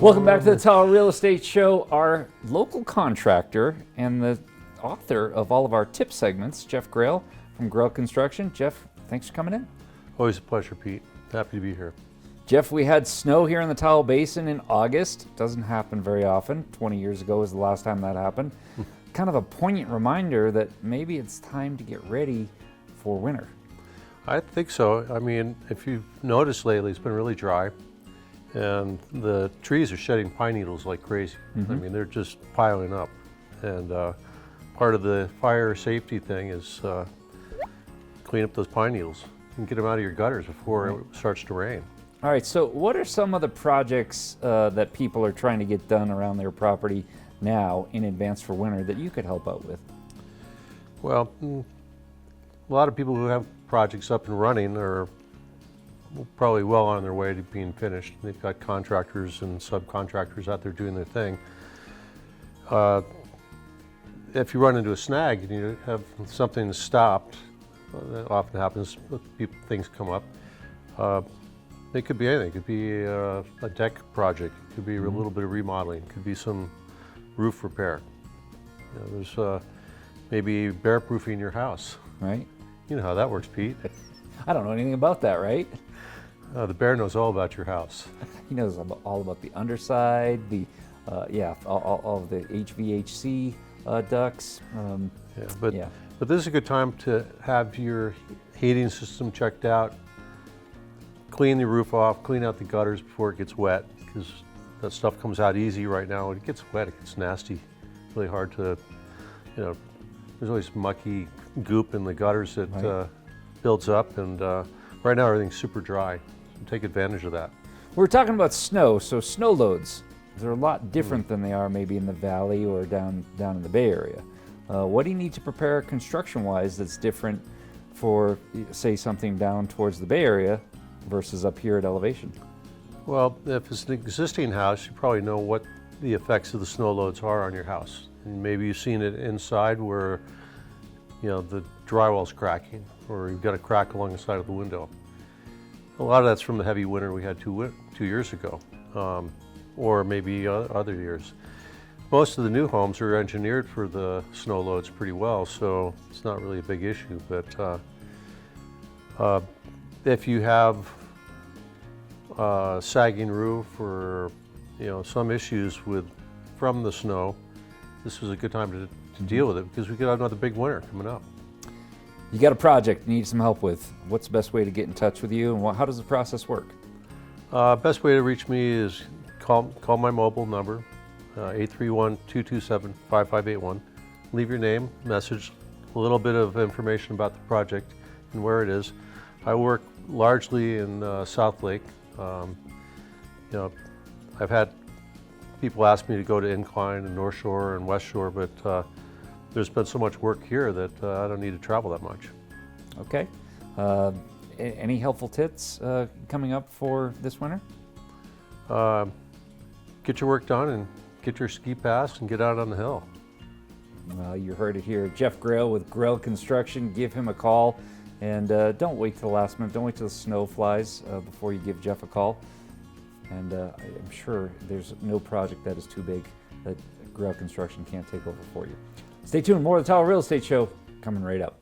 Welcome back to the Tahoe Real Estate Show. Our local contractor and the author of all of our tip segments, Jeff Grell from Grell Construction. Jeff, thanks for coming in. Always a pleasure, Pete. Happy to be here. Jeff, we had snow here in the Tahoe Basin in August. Doesn't happen very often. 20 years ago was the last time that happened. Kind of a poignant reminder that maybe it's time to get ready for winter. I think so. I mean, if you've noticed lately, it's been really dry, and the trees are shedding pine needles like crazy. I mean, they're just piling up. And part of the fire safety thing is clean up those pine needles and get them out of your gutters before it starts to rain. All right, so what are some of the projects that people are trying to get done around their property now in advance for winter that you could help out with? Well, a lot of people who have projects up and running are probably well on their way to being finished. They've got contractors and subcontractors out there doing their thing. If you run into a snag and you have something stopped, that often happens, things come up. It could be anything. It could be a deck project. It could be a little bit of remodeling. It could be some roof repair. You know, there's maybe bear-proofing your house. Right. You know how that works, Pete. I don't know anything about that, right? The bear knows all about your house. He knows all about the underside, the all of the HVAC ducts. But this is a good time to have your heating system checked out, clean the roof off, clean out the gutters before it gets wet, because that stuff comes out easy right now. When it gets wet, it gets nasty, really hard to, there's always mucky goop in the gutters that builds up, and right now everything's super dry. So take advantage of that. We're talking about snow, so snow loads. They're a lot different than they are maybe in the valley or down in the Bay Area. What do you need to prepare construction-wise that's different for, say, something down towards the Bay Area versus up here at elevation? Well, if it's an existing house, you probably know what the effects of the snow loads are on your house. And maybe you've seen it inside where, the drywall's cracking, or you've got a crack along the side of the window. A lot of that's from the heavy winter we had 2 years ago, or maybe other years. Most of the new homes are engineered for the snow loads pretty well, so it's not really a big issue. But if you have sagging roof or some issues from the snow, this is a good time to deal with it, because we could have another big winter coming up. You got a project you need some help with. What's the best way to get in touch with you, and how does the process work? Best way to reach me is call my mobile number, 831-227-5581. Leave your name, message, a little bit of information about the project and where it is. I work largely in South Lake. I've had people ask me to go to Incline and North Shore and West Shore, but there's been so much work here that I don't need to travel that much. Okay. Any helpful tips coming up for this winter? Get your work done and get your ski pass and get out on the hill. Well, you heard it here. Jeff Grell with Grell Construction. Give him a call, and don't wait till the last minute. Don't wait till the snow flies before you give Jeff a call. And I'm sure there's no project that is too big that Grell Construction can't take over for you. Stay tuned. More of the Tahoe Real Estate Show coming right up.